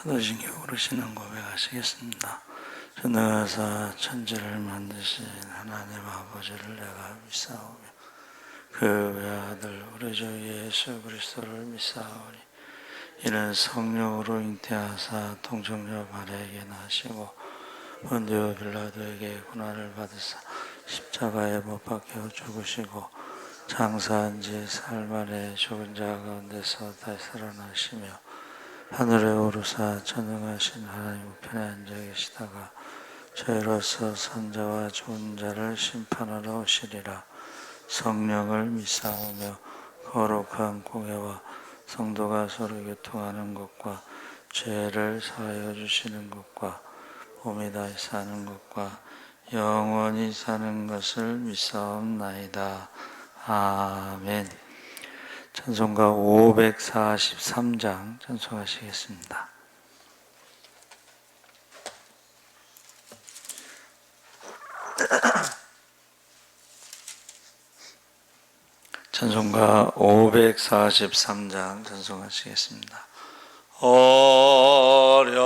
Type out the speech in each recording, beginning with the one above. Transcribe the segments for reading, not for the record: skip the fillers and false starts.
사도신경 오르시는 고백하시겠습니다. 전능하사 천지를 만드신 하나님 아버지를 내가 믿사오며 그 외아들 우리 주 예수 그리스도를 믿사오니 이는 성령으로 잉태하사 통정녀 마리아에게 나시고 본디오 빌라도에게 고난을 받으사 십자가에 못 박혀 죽으시고 장사한 지 사흘 만에 죽은 자 가운데서 다시 살아나시며 하늘에 오르사 전능하신 하나님 우편에 앉아 계시다가 저희로서 선자와 죽은 자를 심판하러 오시리라. 성령을 믿사오며 거룩한 공예와 성도가 서로 교통하는 것과 죄를 사하여 주시는 것과 몸이 다시 사는 것과 영원히 사는 것을 믿사옵나이다. 아멘. 찬송가 543장 찬송하시겠습니다. 찬송가 543장 찬송하시겠습니다. 어려운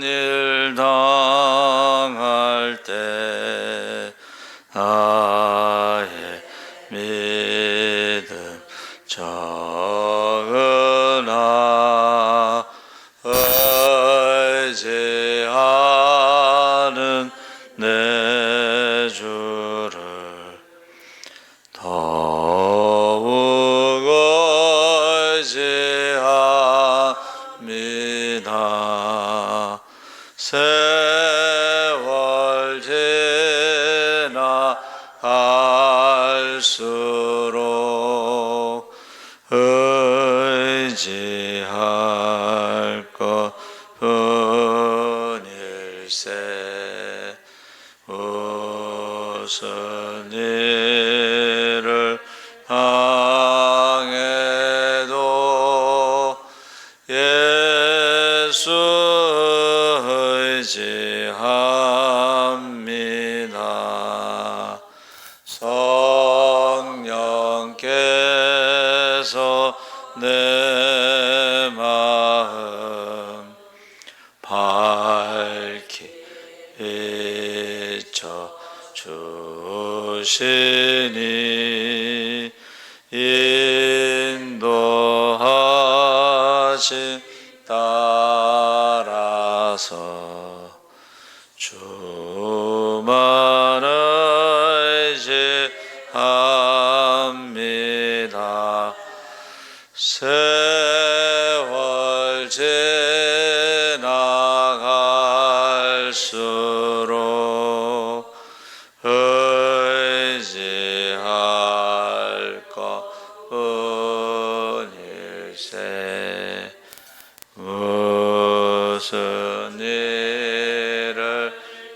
일 당할 때 나의 믿음 적으나 의지하는 내 주를 더욱 의지합니다. 세월 지나갈수록 의지할 것 뿐일세. 무슨 일을 당해도 예수 의지합니다. 성령께서 내 마음 밝히 비춰 주시니 인도하신 따라서 주만 의지합니다. 세월 지나갈수록 의지할 것 뿐일세. 무슨 일을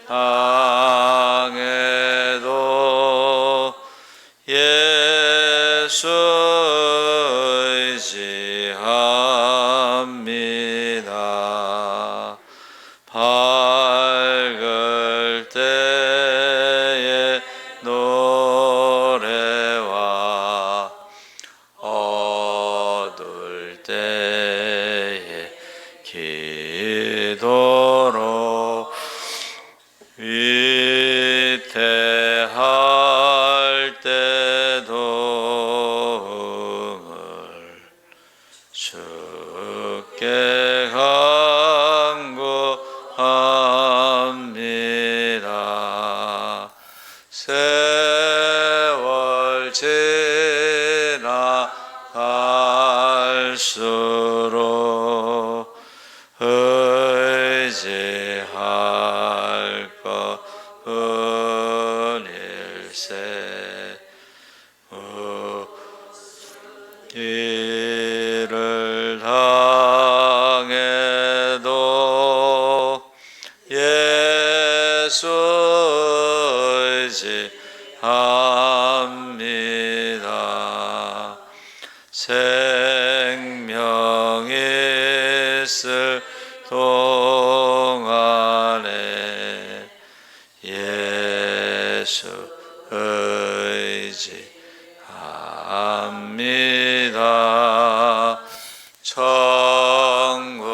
당해도 예수 의지합니다. 밝을 때의 노래와 어두울 때의 기도로 위태할 때도 주께 간구합니다. 세월 지나갈수록 의지할 것 뿐일세. 일을 당해도 예수 의지합니다. 생명 있을 동안에 예수 의지합니다. 천국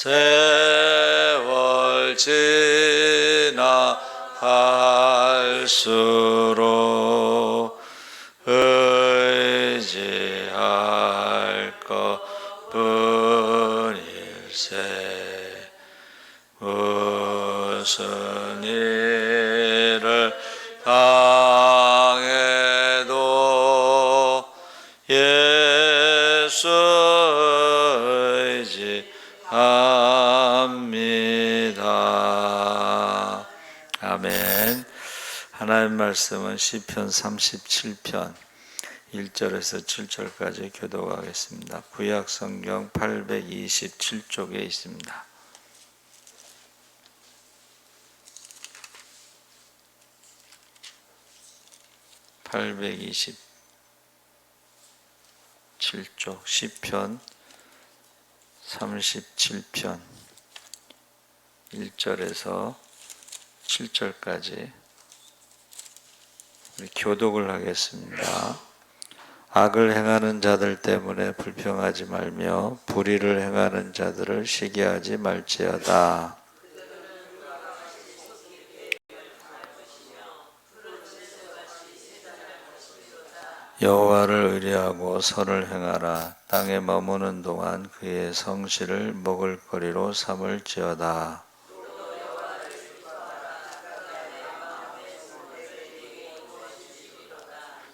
세월 지나갈수록 의지할 것뿐일세. 무슨 일을 당해도 예수 의지합니다. 아멘. 하나님 말씀은 시편 37편 1절에서 7절까지 교독하겠습니다. 구약 성경 827쪽에 있습니다. (827쪽) 시편 37편 1절에서 7절까지 우리 교독을 하겠습니다. 악을 행하는 자들 때문에 불평하지 말며 불의를 행하는 자들을 시기하지 말지어다. 여호와를 의뢰하고 선을 행하라. 땅에 머무는 동안 그의 성실을 먹을거리로 삼을지어다.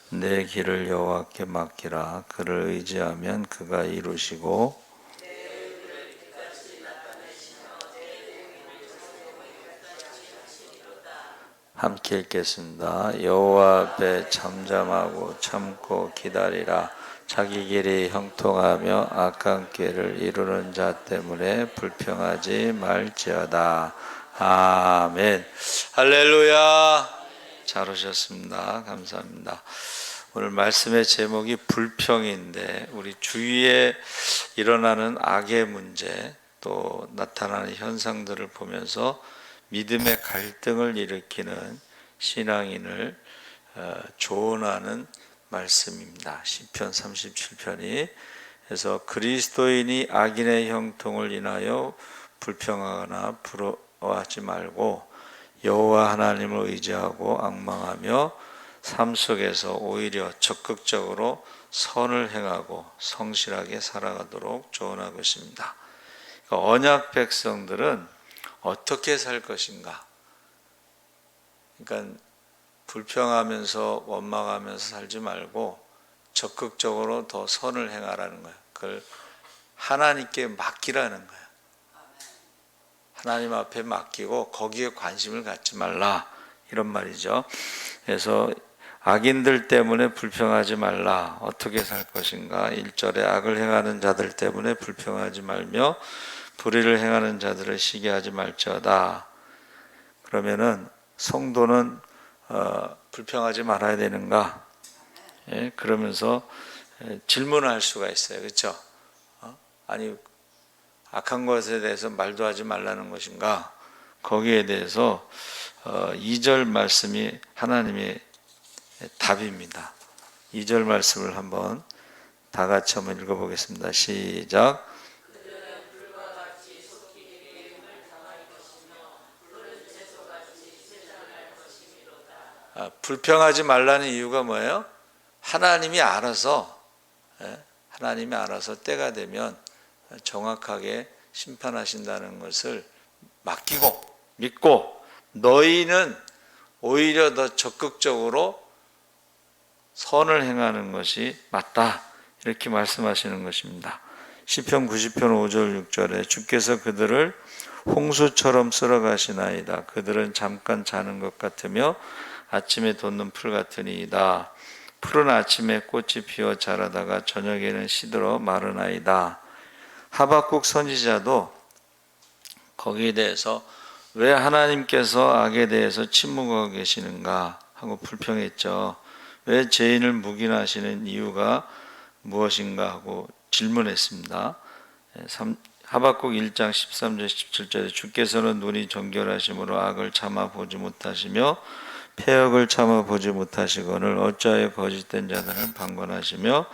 내 길을 여호와께 맡기라. 그를 의지하면 그가 이루시고 함께 읽겠습니다. 여호와 앞에 잠잠하고 참고 기다리라. 자기 길이 형통하며 악한 길을 이루는 자 때문에 불평하지 말지어다. 아멘. 할렐루야. 잘 오셨습니다. 감사합니다. 오늘 말씀의 제목이 불평인데 우리 주위에 일어나는 악의 문제 또 나타나는 현상들을 보면서 믿음의 갈등을 일으키는 신앙인을 조언하는 말씀입니다. 시편 37편이 그래서 그리스도인이 악인의 형통을 인하여 불평하거나 부러워하지 말고 여호와 하나님을 의지하고 앙망하며 삶 속에서 오히려 적극적으로 선을 행하고 성실하게 살아가도록 조언하고 있습니다. 그러니까 언약 백성들은 어떻게 살 것인가? 그러니까 불평하면서 원망하면서 살지 말고 적극적으로 더 선을 행하라는 거예요. 그걸 하나님께 맡기라는 거예요. 하나님 앞에 맡기고 거기에 관심을 갖지 말라 이런 말이죠. 그래서 악인들 때문에 불평하지 말라. 어떻게 살 것인가? 1절에 악을 행하는 자들 때문에 불평하지 말며 불의를 행하는 자들을 시기하지 말지어다. 그러면은 성도는 불평하지 말아야 되는가? 예, 그러면서 질문할 수가 있어요. 그렇죠? 아니 악한 것에 대해서 말도 하지 말라는 것인가? 거기에 대해서 2절 말씀이 하나님의 답입니다. 2절 말씀을 한번 다 같이 한번 읽어보겠습니다. 시작. 불평하지 말라는 이유가 뭐예요? 하나님이 알아서 때가 되면 정확하게 심판하신다는 것을 맡기고 믿고 너희는 오히려 더 적극적으로 선을 행하는 것이 맞다 이렇게 말씀하시는 것입니다. 시편 90편 5절 6절에 주께서 그들을 홍수처럼 쓸어가시나이다. 그들은 잠깐 자는 것 같으며 아침에 돋는 풀 같으니이다. 풀은 아침에 꽃이 피어 자라다가 저녁에는 시들어 마르나이다. 하박국 선지자도 거기에 대해서 왜 하나님께서 악에 대해서 침묵하고 계시는가 하고 불평했죠. 왜 죄인을 묵인하시는 이유가 무엇인가 하고 질문했습니다. 하박국 1장 13절 17절에 주께서는 눈이 정결하심으로 악을 참아보지 못하시며 폐역을 참아보지 못하시거늘 어찌하여 거짓된 자들은 방관하시며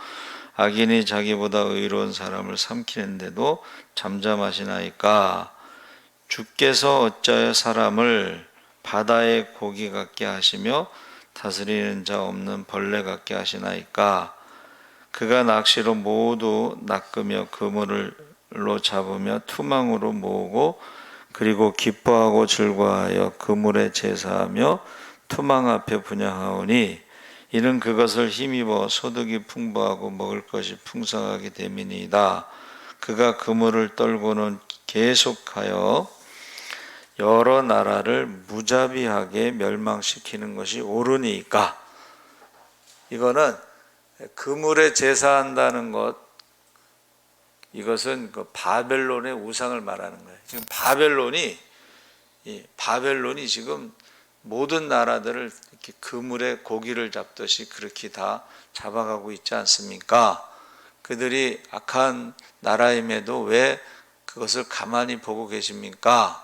악인이 자기보다 의로운 사람을 삼키는데도 잠잠하시나이까. 주께서 어찌하여 사람을 바다의 고기 같게 하시며 다스리는 자 없는 벌레 같게 하시나이까. 그가 낚시로 모두 낚으며 그물로 잡으며 투망으로 모으고 그리고 기뻐하고 즐거워하여 그물에 제사하며 투망 앞에 분향하오니 이는 그것을 힘입어 소득이 풍부하고 먹을 것이 풍성하게 됨이니이다. 그가 그물을 떨고는 계속하여 여러 나라를 무자비하게 멸망시키는 것이 옳으니까. 이거는 그물에 제사한다는 것, 이것은 그 바벨론의 우상을 말하는 거예요. 지금 바벨론이 지금 모든 나라들을 이렇게 그물에 고기를 잡듯이 그렇게 다 잡아가고 있지 않습니까? 그들이 악한 나라임에도 왜 그것을 가만히 보고 계십니까?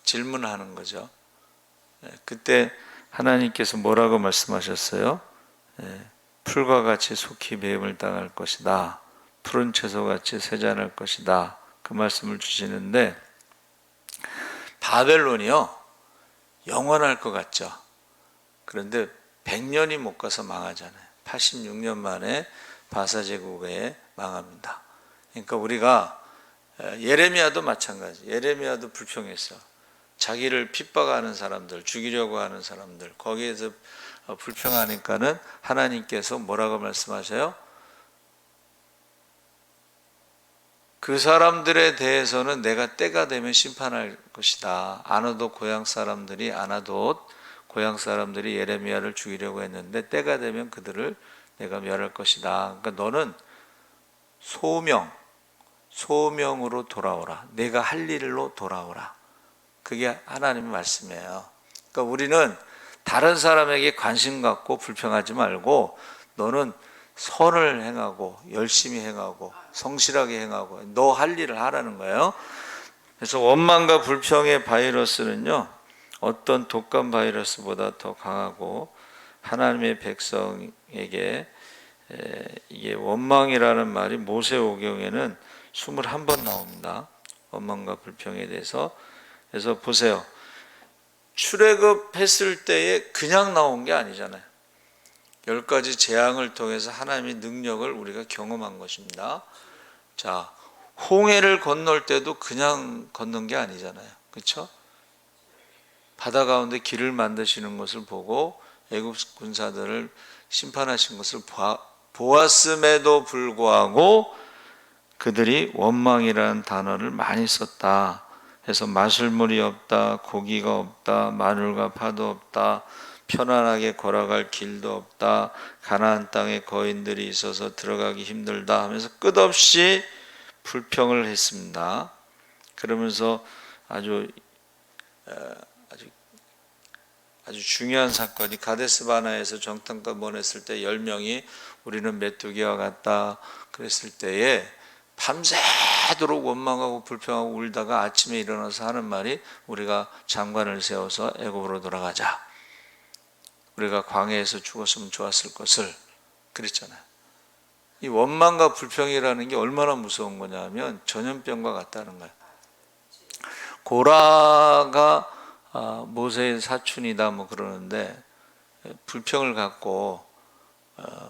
질문하는 거죠. 그때 하나님께서 뭐라고 말씀하셨어요? 풀과 같이 속히 배임을 당할 것이다. 푸른 채소같이 세잔할 것이다. 그 말씀을 주시는데, 바벨론이요 영원할 것 같죠. 그런데 100년이 못 가서 망하잖아요. 86년 만에 바사제국에 망합니다. 그러니까 우리가 예레미야도 마찬가지. 예레미야도 불평했어. 자기를 핍박하는 사람들, 죽이려고 하는 사람들, 거기에서 불평하니까는 하나님께서 뭐라고 말씀하셔요? 그 사람들에 대해서는 내가 때가 되면 심판할 것이다. 아나돗 고향 사람들이 예레미야를 죽이려고 했는데 때가 되면 그들을 내가 멸할 것이다. 그러니까 너는 소명으로 돌아오라. 내가 할 일로 돌아오라. 그게 하나님의 말씀이에요. 그러니까 우리는 다른 사람에게 관심 갖고 불평하지 말고 너는 선을 행하고 열심히 행하고 성실하게 행하고 너 할 일을 하라는 거예요. 그래서 원망과 불평의 바이러스는요, 어떤 독감 바이러스보다 더 강하고 하나님의 백성에게 이게 원망이라는 말이 모세오경에는 21번 나옵니다. 원망과 불평에 대해서. 그래서 보세요. 출애굽했을 때에 그냥 나온 게 아니잖아요. 10가지 재앙을 통해서 하나님의 능력을 우리가 경험한 것입니다. 자, 홍해를 건널 때도 그냥 건넌 게 아니잖아요. 그렇죠? 바다 가운데 길을 만드시는 것을 보고 애굽 군사들을 심판하신 것을 보았음에도 불구하고 그들이 원망이라는 단어를 많이 썼다. 그래서 마실물이 없다, 고기가 없다, 마늘과 파도 없다, 편안하게 걸어갈 길도 없다, 가나안 땅에 거인들이 있어서 들어가기 힘들다 하면서 끝없이 불평을 했습니다. 그러면서 아주 중요한 사건이 가데스 바나에서 정탐꾼 보냈을 때 10명이 우리는 메뚜기와 같다 그랬을 때에 밤새도록 원망하고 불평하고 울다가 아침에 일어나서 하는 말이 우리가 장관을 세워서 애굽으로 돌아가자. 우리가 광야에서 죽었으면 좋았을 것을 그랬잖아요. 이 원망과 불평이라는 게 얼마나 무서운 거냐면 전염병과 같다는 거예요. 고라가 모세의 사촌이다 뭐 그러는데 불평을 갖고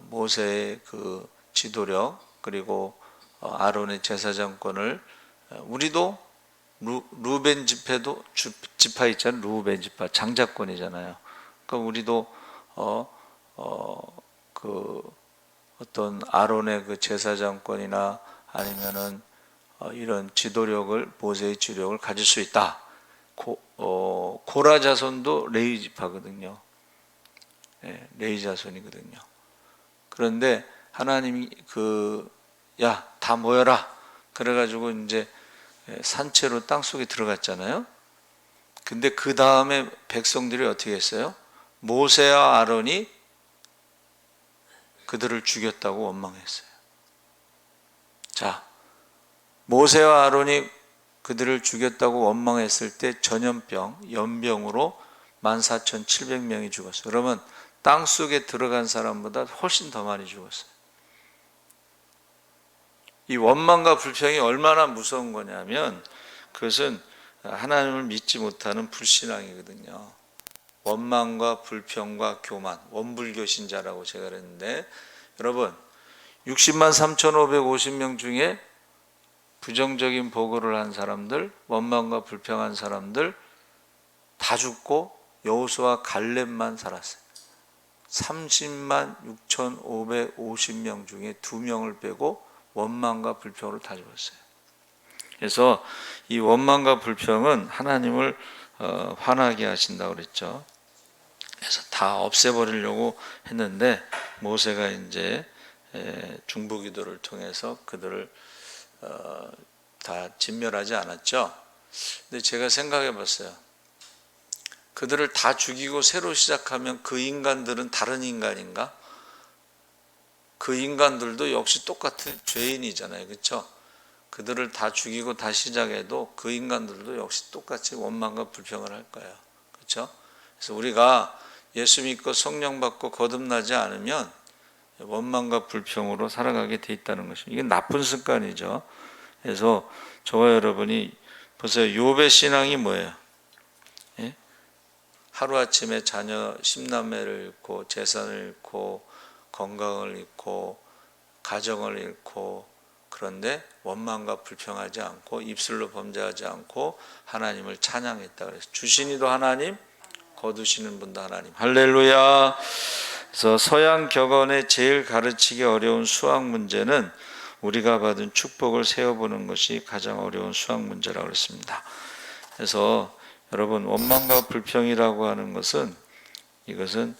모세의 그 지도력 그리고 아론의 제사장권을 우리도 루벤 지파 있잖아요. 루벤 지파 장자권이잖아요. 그러니까 우리도 어떤 아론의 그 제사장권이나 아니면은 이런 지도력을 모세의 지도력을 가질 수 있다. 고라 자손도 레위 지파거든요. 네, 레위 자손이거든요. 그런데 하나님이 다 모여라. 그래가지고 이제 산채로 땅 속에 들어갔잖아요. 근데 그 다음에 백성들이 어떻게 했어요? 모세와 아론이 그들을 죽였다고 원망했어요. 자, 모세와 아론이 그들을 죽였다고 원망했을 때 전염병, 연병으로 14,700명이 죽었어요. 그러면 땅 속에 들어간 사람보다 훨씬 더 많이 죽었어요. 이 원망과 불평이 얼마나 무서운 거냐면 그것은 하나님을 믿지 못하는 불신앙이거든요. 원망과 불평과 교만, 원불교신자라고 제가 그랬는데, 여러분 60만 3,550명 중에 부정적인 보고를 한 사람들, 원망과 불평한 사람들 다 죽고 여호수아 갈렙만 살았어요. 30만 6,550명 중에 2명을 빼고 원망과 불평으로 다 죽었어요. 그래서 이 원망과 불평은 하나님을 화나게 하신다고 그랬죠. 그래서 다 없애버리려고 했는데 모세가 이제 중보기도를 통해서 그들을 다 진멸하지 않았죠. 근데 제가 생각해 봤어요. 그들을 다 죽이고 새로 시작하면 그 인간들은 다른 인간인가? 그 인간들도 역시 똑같은 죄인이잖아요. 그렇죠? 그들을 다 죽이고 다시 시작해도 그 인간들도 역시 똑같이 원망과 불평을 할 거예요. 그렇죠? 그래서 우리가 예수 믿고 성령 받고 거듭나지 않으면 원망과 불평으로 살아가게 돼 있다는 것입니다. 이게 나쁜 습관이죠. 그래서 저와 여러분이 보세요. 욥의 신앙이 뭐예요? 예? 하루아침에 자녀 10남매를 잃고 재산을 잃고 건강을 잃고 가정을 잃고, 그런데 원망과 불평하지 않고 입술로 범죄하지 않고 하나님을 찬양했다 그래서 주시니도 하나님, 거두시는 분도 하나님. 할렐루야. 그래서 서양 격언에 제일 가르치기 어려운 수학 문제는 우리가 받은 축복을 세어보는 것이 가장 어려운 수학 문제라고 그랬습니다. 그래서 여러분, 원망과 불평이라고 하는 것은 이것은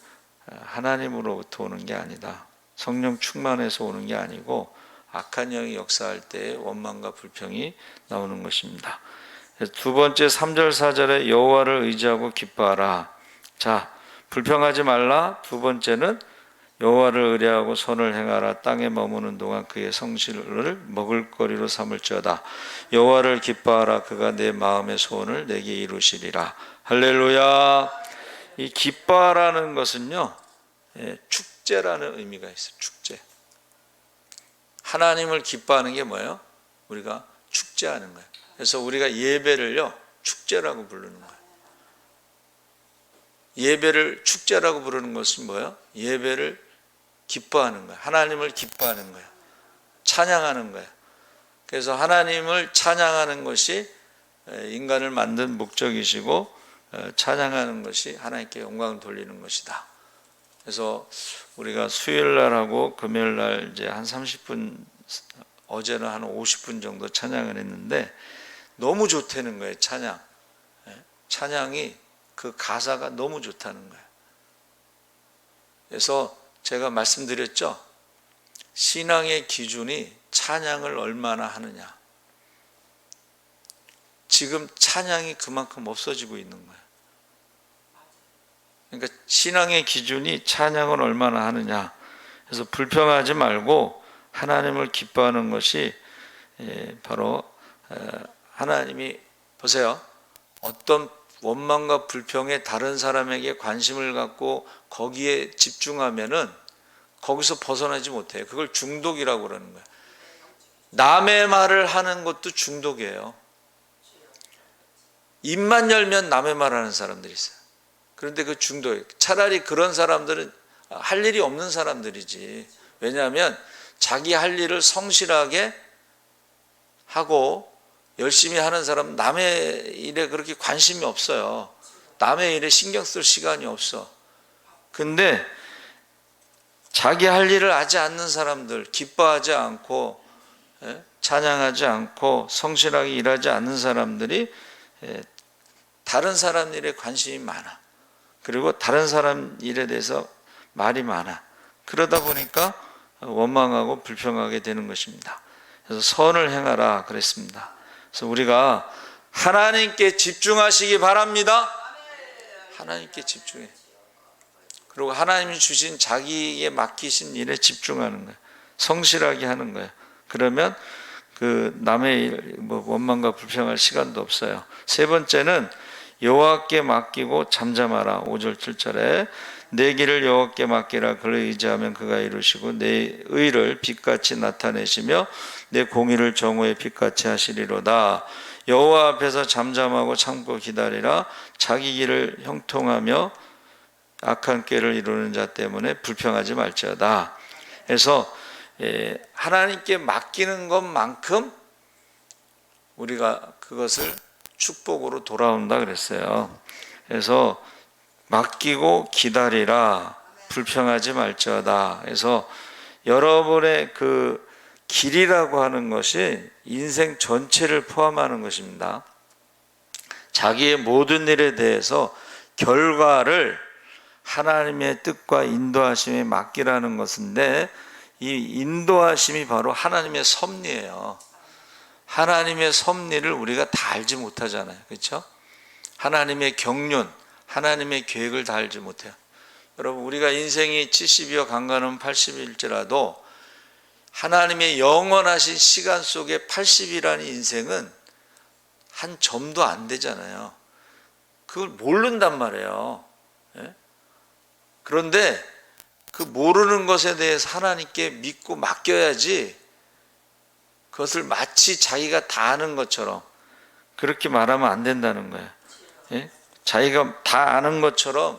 하나님으로부터 오는 게 아니다. 성령 충만해서 오는 게 아니고 악한 영이 역사할 때 원망과 불평이 나오는 것입니다. 두 번째 3절 4절에 여호와를 의지하고 기뻐하라. 자, 불평하지 말라. 두 번째는 여호와를 의뢰하고 선을 행하라. 땅에 머무는 동안 그의 성실을 먹을거리로 삼을지어다. 여호와를 기뻐하라. 그가 내 마음의 소원을 내게 이루시리라. 할렐루야. 이 기뻐하라는 것은요, 축제라는 의미가 있어요. 축제. 하나님을 기뻐하는 게 뭐예요? 우리가 축제하는 거예요. 그래서 우리가 예배를요, 축제라고 부르는 거예요. 예배를 축제라고 부르는 것은 뭐예요? 예배를 기뻐하는 거예요. 하나님을 기뻐하는 거예요. 찬양하는 거예요. 그래서 하나님을 찬양하는 것이 인간을 만든 목적이시고, 찬양하는 것이 하나님께 영광을 돌리는 것이다. 그래서 우리가 수요일 날하고 금요일 날 이제 한 30분, 어제는 한 50분 정도 찬양을 했는데 너무 좋다는 거예요. 찬양이 그 가사가 너무 좋다는 거예요. 그래서 제가 말씀드렸죠. 신앙의 기준이 찬양을 얼마나 하느냐. 지금 찬양이 그만큼 없어지고 있는 거예요. 그러니까 신앙의 기준이 찬양을 얼마나 하느냐. 그래서 불평하지 말고 하나님을 기뻐하는 것이 바로 하나님이 보세요. 어떤 원망과 불평에 다른 사람에게 관심을 갖고 거기에 집중하면은 거기서 벗어나지 못해요. 그걸 중독이라고 그러는 거예요. 남의 말을 하는 것도 중독이에요. 입만 열면 남의 말 하는 사람들이 있어요. 그런데 그 중독이에요. 차라리 그런 사람들은 할 일이 없는 사람들이지. 왜냐하면 자기 할 일을 성실하게 하고 열심히 하는 사람은 남의 일에 그렇게 관심이 없어요. 남의 일에 신경 쓸 시간이 없어. 근데 자기 할 일을 하지 않는 사람들, 기뻐하지 않고 찬양하지 않고 성실하게 일하지 않는 사람들이 다른 사람 일에 관심이 많아. 그리고 다른 사람 일에 대해서 말이 많아. 그러다 보니까 원망하고 불평하게 되는 것입니다. 그래서 선을 행하라 그랬습니다. 그래서 우리가 하나님께 집중하시기 바랍니다. 하나님께 집중해. 그리고 하나님이 주신 자기에 맡기신 일에 집중하는 거예요. 성실하게 하는 거예요. 그러면 그 남의 일, 원망과 불평할 시간도 없어요. 세 번째는 여호와께 맡기고 잠잠하라. 5절 7절에 내 길을 여호와께 맡기라. 그를 의지하면 그가 이루시고 내 의를 빛같이 나타내시며 내 공의를 정오의 빛같이 하시리로다. 여호와 앞에서 잠잠하고 참고 기다리라. 자기 길을 형통하며 악한 꾀를 이루는 자 때문에 불평하지 말지어다. 그래서 하나님께 맡기는 것만큼 우리가 그것을 축복으로 돌아온다 그랬어요. 그래서 맡기고 기다리라. 불평하지 말지어다. 그래서 여러분의 그 길이라고 하는 것이 인생 전체를 포함하는 것입니다. 자기의 모든 일에 대해서 결과를 하나님의 뜻과 인도하심에 맡기라는 것인데, 이 인도하심이 바로 하나님의 섭리예요. 하나님의 섭리를 우리가 다 알지 못하잖아요. 그렇죠? 하나님의 경륜, 하나님의 계획을 다 알지 못해요. 여러분, 우리가 인생이 70이여 강간은 80일지라도 하나님의 영원하신 시간 속에 80이라는 인생은 한 점도 안 되잖아요. 그걸 모른단 말이에요. 그런데 그 모르는 것에 대해서 하나님께 믿고 맡겨야지, 그것을 마치 자기가 다 아는 것처럼 그렇게 말하면 안 된다는 거예요. 자기가 다 아는 것처럼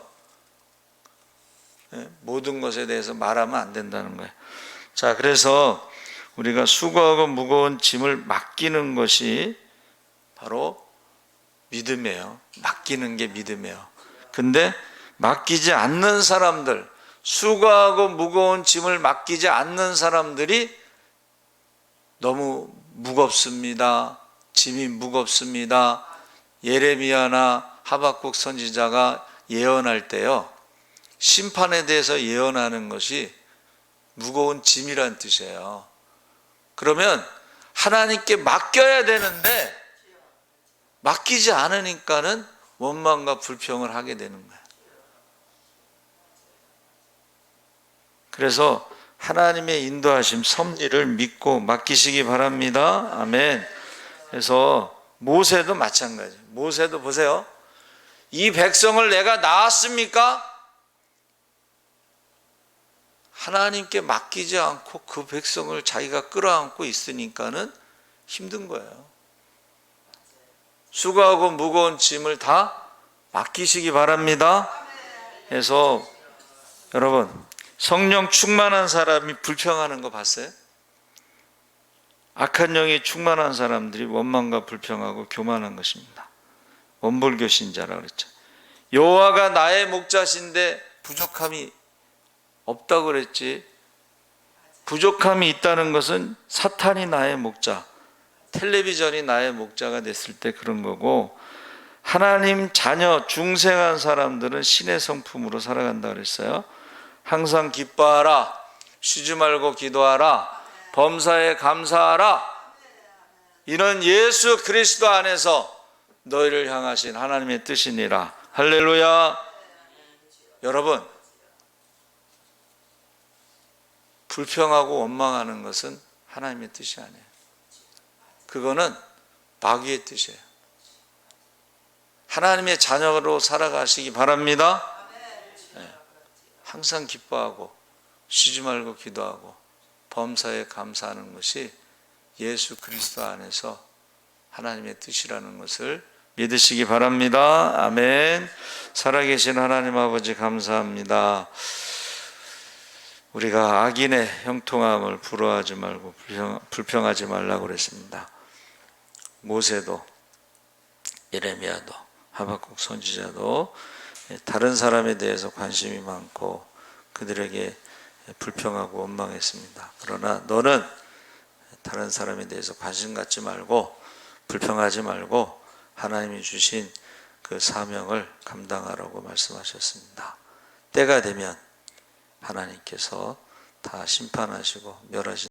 모든 것에 대해서 말하면 안 된다는 거예요. 자, 그래서 우리가 수고하고 무거운 짐을 맡기는 것이 바로 믿음이에요. 맡기는 게 믿음이에요. 근데 맡기지 않는 사람들, 수고하고 무거운 짐을 맡기지 않는 사람들이 너무 무겁습니다. 짐이 무겁습니다. 예레미야나 하박국 선지자가 예언할 때요, 심판에 대해서 예언하는 것이 무거운 짐이란 뜻이에요. 그러면 하나님께 맡겨야 되는데 맡기지 않으니까는 원망과 불평을 하게 되는 거예요. 그래서 하나님의 인도하심, 섭리를 믿고 맡기시기 바랍니다. 아멘. 그래서 모세도 마찬가지예요. 모세도 보세요. 이 백성을 내가 낳았습니까? 하나님께 맡기지 않고 그 백성을 자기가 끌어안고 있으니까는 힘든 거예요. 수고하고 무거운 짐을 다 맡기시기 바랍니다. 그래서 여러분, 성령 충만한 사람이 불평하는 거 봤어요? 악한 영이 충만한 사람들이 원망과 불평하고 교만한 것입니다. 원불교 신자라고 그랬죠. 여호와가 나의 목자신데 부족함이 없다고 그랬지. 부족함이 있다는 것은 사탄이 나의 목자, 텔레비전이 나의 목자가 됐을 때 그런 거고, 하나님 자녀 중생한 사람들은 신의 성품으로 살아간다 그랬어요. 항상 기뻐하라, 쉬지 말고 기도하라, 범사에 감사하라. 이는 예수 그리스도 안에서 너희를 향하신 하나님의 뜻이니라. 할렐루야. 여러분, 불평하고 원망하는 것은 하나님의 뜻이 아니에요. 그거는 마귀의 뜻이에요. 하나님의 자녀로 살아가시기 바랍니다. 항상 기뻐하고 쉬지 말고 기도하고 범사에 감사하는 것이 예수 그리스도 안에서 하나님의 뜻이라는 것을 믿으시기 바랍니다. 아멘. 살아계신 하나님 아버지 감사합니다. 우리가 악인의 형통함을 부러워하지 말고 불평하지 말라고 그랬습니다. 모세도 예레미야도 하박국 선지자도 다른 사람에 대해서 관심이 많고 그들에게 불평하고 원망했습니다. 그러나 너는 다른 사람에 대해서 관심 갖지 말고 불평하지 말고 하나님이 주신 그 사명을 감당하라고 말씀하셨습니다. 때가 되면 하나님께서 다 심판하시고 멸하신